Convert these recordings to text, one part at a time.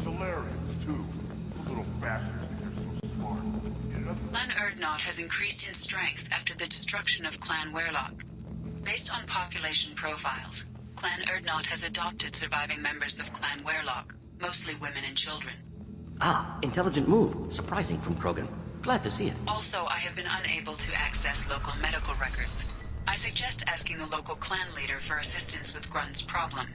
Solarians, too. Those little bastards think they're so smart. Clan Urdnot has increased in strength after the destruction of Clan Werlock. Based on population profiles, Clan Urdnot has adopted surviving members of Clan Werlock, mostly women and children. Ah, intelligent move. Surprising from Krogan. Glad to see it. Also, I have been unable to access local medical records. I suggest asking the local clan leader for assistance with Grunt's problem.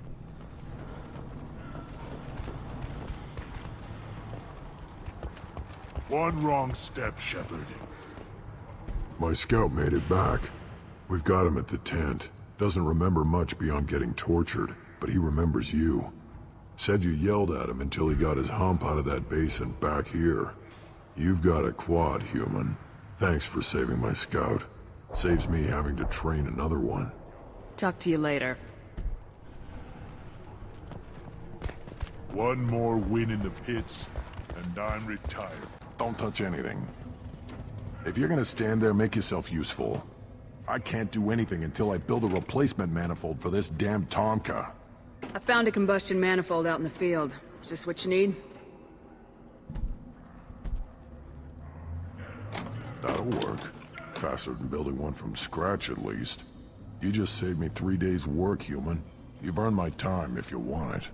One wrong step, Shepard. My scout made it back. We've got him at the tent. Doesn't remember much beyond getting tortured, but he remembers you. Said you yelled at him until he got his hump out of that basin back here. You've got a quad, human. Thanks for saving my scout. Saves me having to train another one. Talk to you later. One more win in the pits, and I'm retired. Don't touch anything. If you're gonna stand there, make yourself useful. I can't do anything until I build a replacement manifold for this damn Tuchanka. I found a combustion manifold out in the field. Is this what you need? That'll work. Faster than building one from scratch, at least. You just saved me 3 days' work, human. You've earned my time if you want it.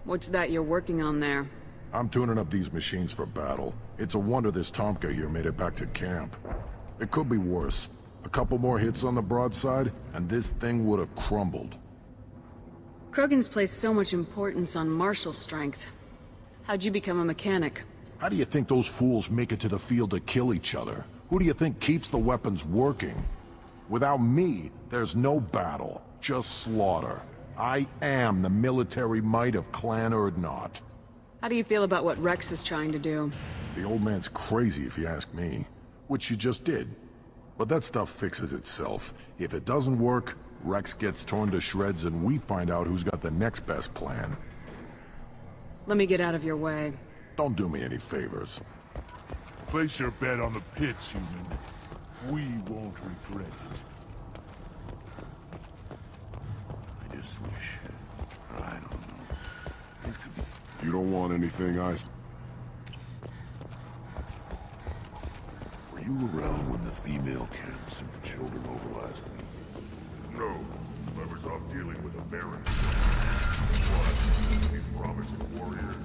What's that you're working on there? I'm tuning up these machines for battle. It's a wonder this Tuchanka here made it back to camp. It could be worse. A couple more hits on the broadside, and this thing would have crumbled. Krogan's placed so much importance on martial strength. How'd you become a mechanic? How do you think those fools make it to the field to kill each other? Who do you think keeps the weapons working? Without me, there's no battle, just slaughter. I am the military might of Clan Urdnot. How do you feel about what Rex is trying to do? The old man's crazy if you ask me, which you just did. But that stuff fixes itself. If it doesn't work, Rex gets torn to shreds and we find out who's got the next best plan. Let me get out of your way. Don't do me any favors. Place your bet on the pits, human. We won't regret it. I just wish... I don't know. These could be... You don't want anything, I... Were you around when the female camps and the children over last week? No. I was off dealing with a baron. What? These promising warriors?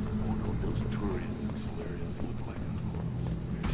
I wonder what those Turians and Solarians look like up close.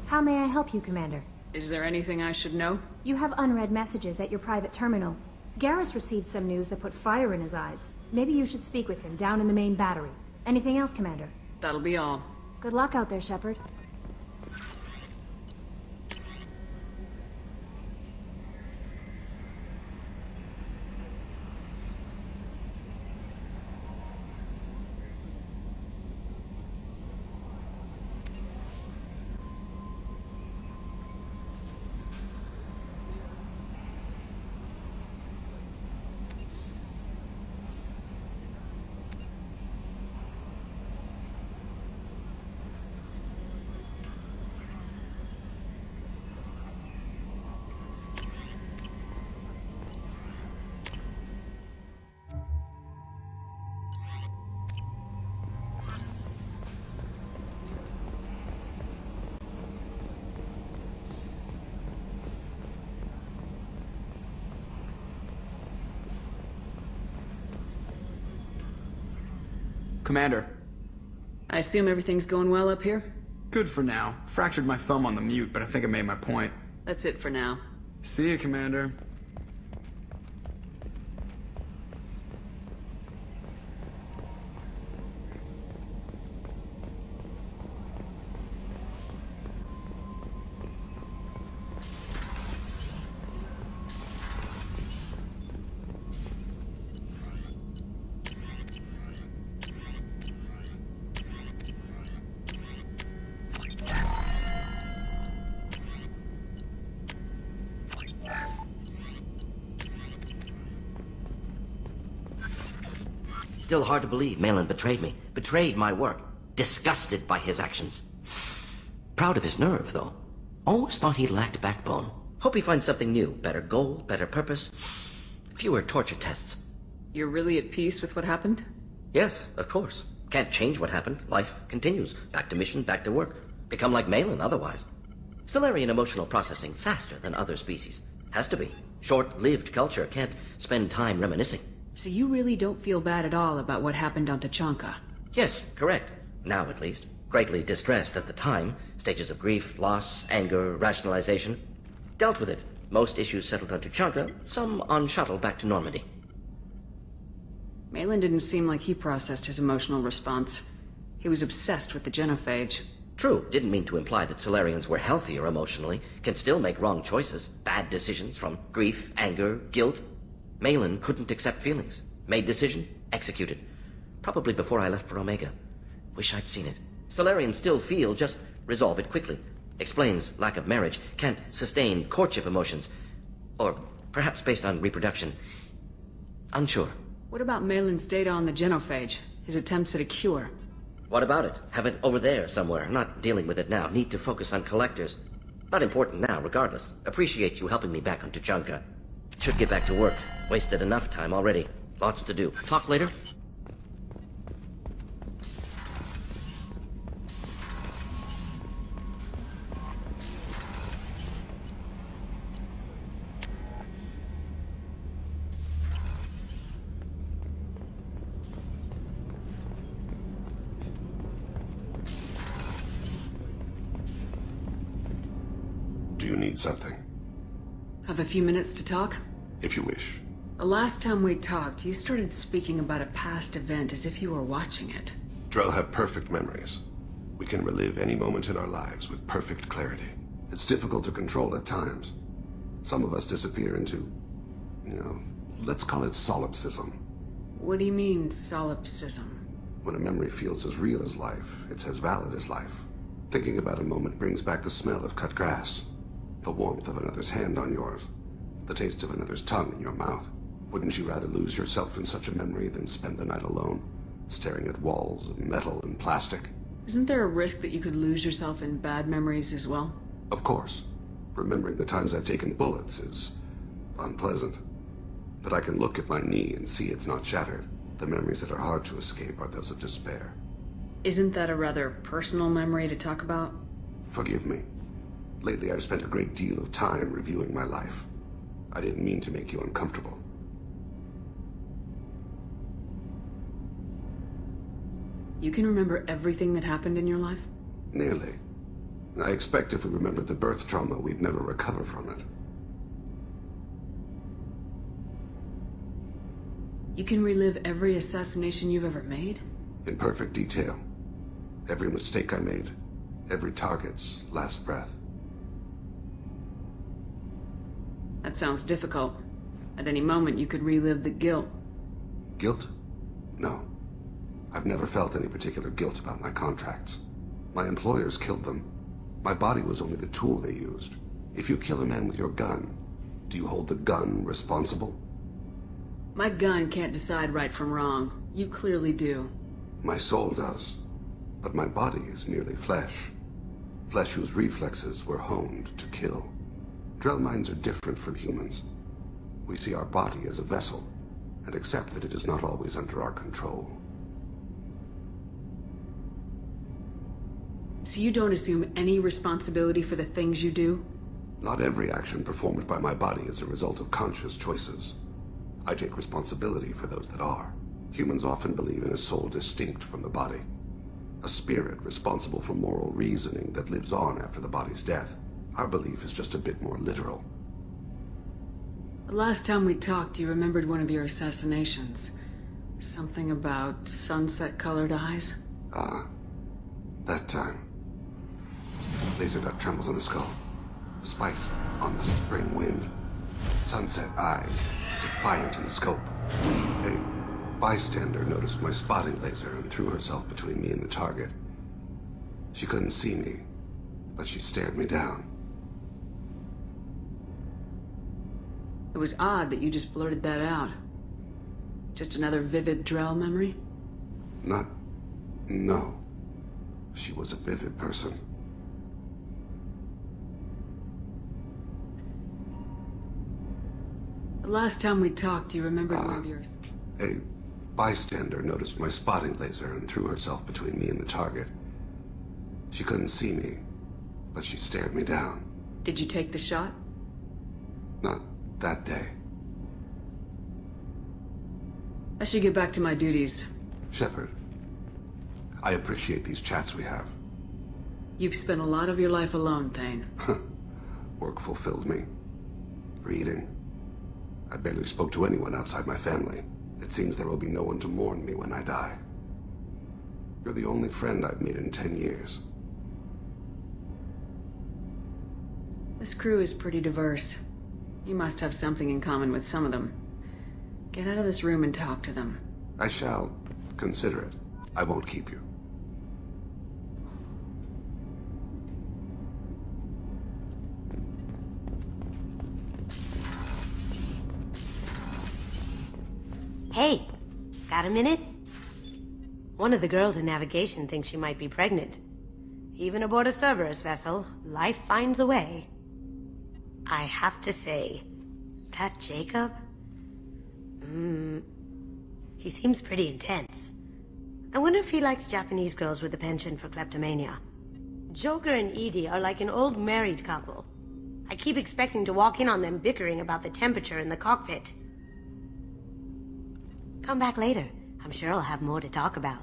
How may I help you, Commander? Is there anything I should know? You have unread messages at your private terminal. Garrus received some news that put fire in his eyes. Maybe you should speak with him down in the main battery. Anything else, Commander? That'll be all. Good luck out there, Shepard. Commander. I assume everything's going well up here? Good for now. Fractured my thumb on the mute, but I think I made my point. That's it for now. See you, Commander. Still hard to believe Malin betrayed me. Betrayed my work. Disgusted by his actions. Proud of his nerve, though. Almost thought he lacked backbone. Hope he finds something new. Better goal, better purpose. Fewer torture tests. You're really at peace with what happened? Yes, of course. Can't change what happened. Life continues. Back to mission, back to work. Become like Malin otherwise. Solarian emotional processing faster than other species. Has to be. Short-lived culture can't spend time reminiscing. So you really don't feel bad at all about what happened on Tuchanka? Yes, correct. Now at least. Greatly distressed at the time. Stages of grief, loss, anger, rationalization. Dealt with it. Most issues settled on Tuchanka, some on shuttle back to Normandy. Malin didn't seem like he processed his emotional response. He was obsessed with the genophage. True, didn't mean to imply that Solarians were healthier emotionally, can still make wrong choices, bad decisions from grief, anger, guilt. Malin couldn't accept feelings. Made decision, executed. Probably before I left for Omega. Wish I'd seen it. Solarians still feel, just resolve it quickly. Explains lack of marriage, can't sustain courtship emotions. Or perhaps based on reproduction. Unsure. What about Malin's data on the genophage? His attempts at a cure? What about it? Have it over there somewhere. Not dealing with it now. Need to focus on collectors. Not important now, regardless. Appreciate you helping me back on Tuchanka. Should get back to work. Wasted enough time already. Lots to do. Talk later? Do you need something? Have a few minutes to talk? If you wish. The last time we talked, you started speaking about a past event as if you were watching it. Drell have perfect memories. We can relive any moment in our lives with perfect clarity. It's difficult to control at times. Some of us disappear into, let's call it solipsism. What do you mean, solipsism? When a memory feels as real as life, it's as valid as life. Thinking about a moment brings back the smell of cut grass, the warmth of another's hand on yours, the taste of another's tongue in your mouth. Wouldn't you rather lose yourself in such a memory than spend the night alone, staring at walls of metal and plastic? Isn't there a risk that you could lose yourself in bad memories as well? Of course. Remembering the times I've taken bullets is unpleasant. But I can look at my knee and see it's not shattered. The memories that are hard to escape are those of despair. Isn't that a rather personal memory to talk about? Forgive me. Lately I've spent a great deal of time reviewing my life. I didn't mean to make you uncomfortable. You can remember everything that happened in your life? Nearly. I expect if we remembered the birth trauma, we'd never recover from it. You can relive every assassination you've ever made? In perfect detail. Every mistake I made. Every target's last breath. That sounds difficult. At any moment, you could relive the guilt. Guilt? No. I've never felt any particular guilt about my contracts. My employers killed them. My body was only the tool they used. If you kill a man with your gun, do you hold the gun responsible? My gun can't decide right from wrong. You clearly do. My soul does. But my body is merely flesh. Flesh whose reflexes were honed to kill. Drell minds are different from humans. We see our body as a vessel, and accept that it is not always under our control. So you don't assume any responsibility for the things you do? Not every action performed by my body is a result of conscious choices. I take responsibility for those that are. Humans often believe in a soul distinct from the body. A spirit responsible for moral reasoning that lives on after the body's death. Our belief is just a bit more literal. The last time we talked, you remembered one of your assassinations. Something about sunset-colored eyes? That time. Laser dot trembles on the skull. Spice on the spring wind. Sunset eyes, defiant in the scope. A bystander noticed my spotting laser and threw herself between me and the target. She couldn't see me, but she stared me down. It was odd that you just blurted that out. Just another vivid Drell memory? Not... no. She was a vivid person. The last time we talked, you remembered one of yours. A bystander noticed my spotting laser and threw herself between me and the target. She couldn't see me, but she stared me down. Did you take the shot? Not that day. I should get back to my duties. Shepard, I appreciate these chats we have. You've spent a lot of your life alone, Thane. Work fulfilled me. Reading. I barely spoke to anyone outside my family. It seems there will be no one to mourn me when I die. You're the only friend I've made in 10 years. This crew is pretty diverse. You must have something in common with some of them. Get out of this room and talk to them. I shall consider it. I won't keep you. Hey, got a minute? One of the girls in navigation thinks she might be pregnant. Even aboard a Cerberus vessel, life finds a way. I have to say, that Jacob? He seems pretty intense. I wonder if he likes Japanese girls with a penchant for kleptomania. Joker and Edie are like an old married couple. I keep expecting to walk in on them bickering about the temperature in the cockpit. Come back later. I'm sure I'll have more to talk about.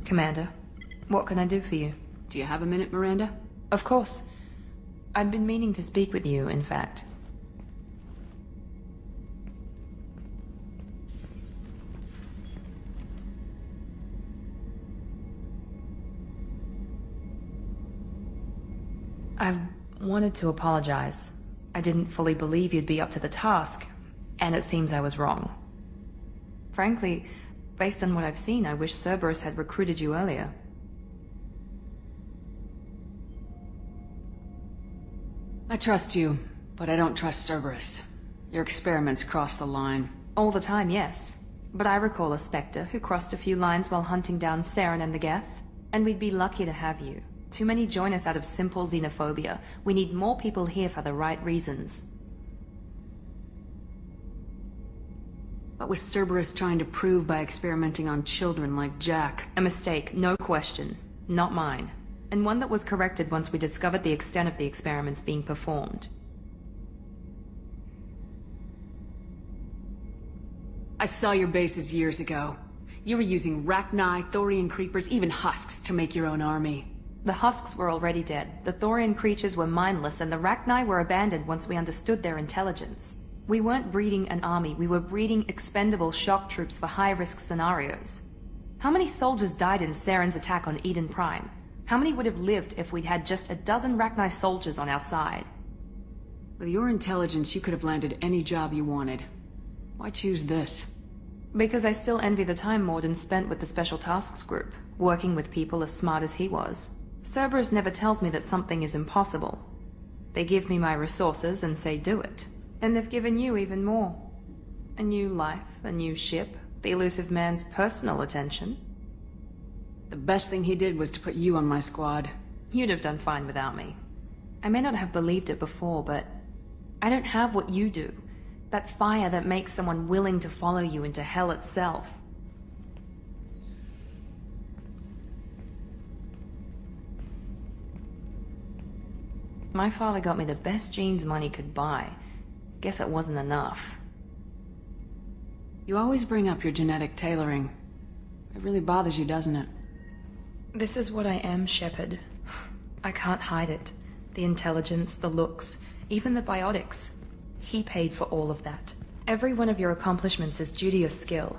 Commander, what can I do for you? Do you have a minute, Miranda? Of course. I'd been meaning to speak with you, in fact. I wanted to apologize. I didn't fully believe you'd be up to the task, and it seems I was wrong. Frankly, based on what I've seen, I wish Cerberus had recruited you earlier. I trust you, but I don't trust Cerberus. Your experiments cross the line. All the time, yes. But I recall a Spectre who crossed a few lines while hunting down Saren and the Geth. And we'd be lucky to have you. Too many join us out of simple xenophobia. We need more people here for the right reasons. What was Cerberus trying to prove by experimenting on children like Jack? A mistake, no question. Not mine. And one that was corrected once we discovered the extent of the experiments being performed. I saw your bases years ago. You were using Rachni, Thorian creepers, even husks to make your own army. The husks were already dead. The Thorian creatures were mindless, and the Rachni were abandoned once we understood their intelligence. We weren't breeding an army, we were breeding expendable shock troops for high-risk scenarios. How many soldiers died in Saren's attack on Eden Prime? How many would have lived if we'd had just a dozen Rachni soldiers on our side? With your intelligence, you could have landed any job you wanted. Why choose this? Because I still envy the time Morden spent with the Special Tasks Group, working with people as smart as he was. Cerberus never tells me that something is impossible. They give me my resources and say do it. And they've given you even more. A new life, a new ship, the elusive man's personal attention. The best thing he did was to put you on my squad. You'd have done fine without me. I may not have believed it before, but I don't have what you do. That fire that makes someone willing to follow you into hell itself. My father got me the best genes money could buy. Guess it wasn't enough. You always bring up your genetic tailoring. It really bothers you, doesn't it? This is what I am, Shepard. I can't hide it. The intelligence, the looks, even the biotics. He paid for all of that. Every one of your accomplishments is due to your skill.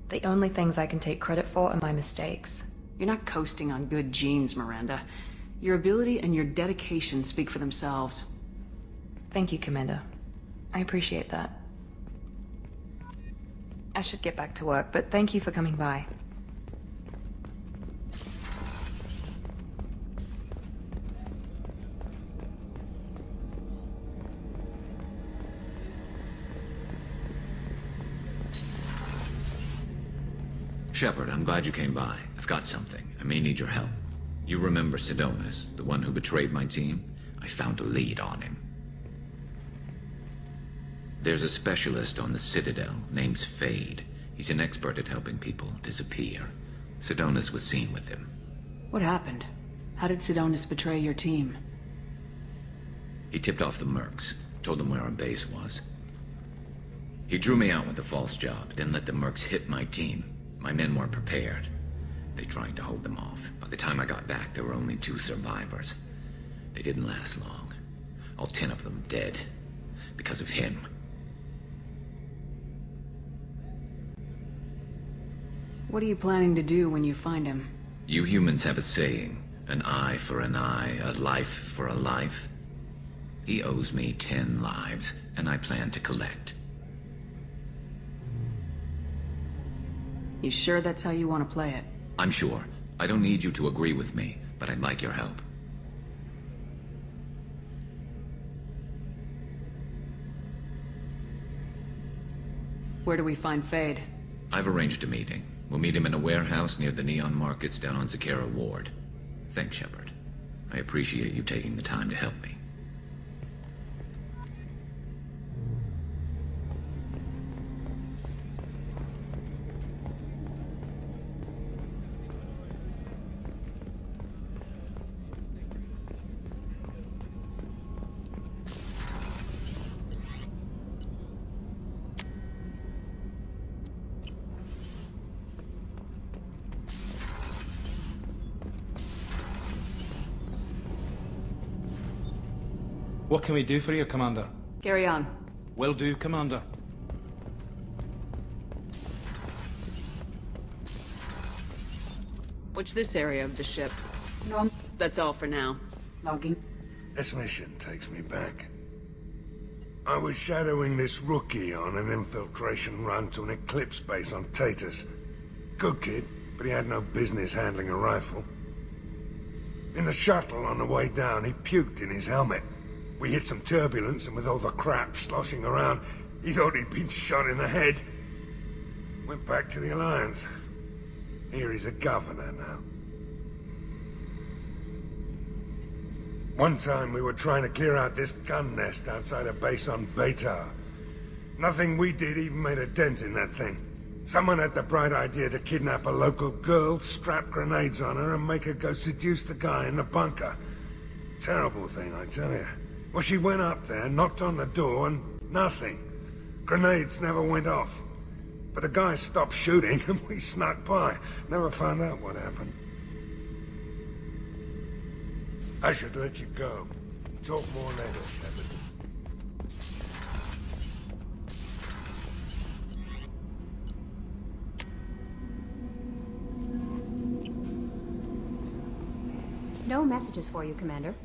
The only things I can take credit for are my mistakes. You're not coasting on good genes, Miranda. Your ability and your dedication speak for themselves. Thank you, Commander. I appreciate that. I should get back to work, but thank you for coming by. Shepard, I'm glad you came by. I've got something. I may need your help. You remember Sidonus, the one who betrayed my team? I found a lead on him. There's a specialist on the Citadel, name's Fade. He's an expert at helping people disappear. Sidonus was seen with him. What happened? How did Sidonus betray your team? He tipped off the mercs, told them where our base was. He drew me out with a false job, then let the mercs hit my team. My men weren't prepared. They tried to hold them off. By the time I got back, there were only 2 survivors. They didn't last long. All 10 of them dead. Because of him. What are you planning to do when you find him? You humans have a saying. An eye for an eye, a life for a life. He owes me 10 lives, and I plan to collect. You sure that's how you want to play it? I'm sure. I don't need you to agree with me, but I'd like your help. Where do we find Fade? I've arranged a meeting. We'll meet him in a warehouse near the Neon Markets down on Zakera Ward. Thanks, Shepard. I appreciate you taking the time to help me. What can we do for you, Commander? Carry on. Will do, Commander. What's this area of the ship? No. That's all for now. Logging. This mission takes me back. I was shadowing this rookie on an infiltration run to an Eclipse base on Tatus. Good kid, but he had no business handling a rifle. In the shuttle on the way down, he puked in his helmet. We hit some turbulence, and with all the crap sloshing around, he thought he'd been shot in the head. Went back to the Alliance. Here he's a governor now. One time we were trying to clear out this gun nest outside a base on Vatar. Nothing we did even made a dent in that thing. Someone had the bright idea to kidnap a local girl, strap grenades on her, and make her go seduce the guy in the bunker. Terrible thing, I tell you. Well, she went up there, knocked on the door, and nothing. Grenades never went off. But the guy stopped shooting, and we snuck by. Never found out what happened. I should let you go. Talk more later, Shepard. No messages for you, Commander.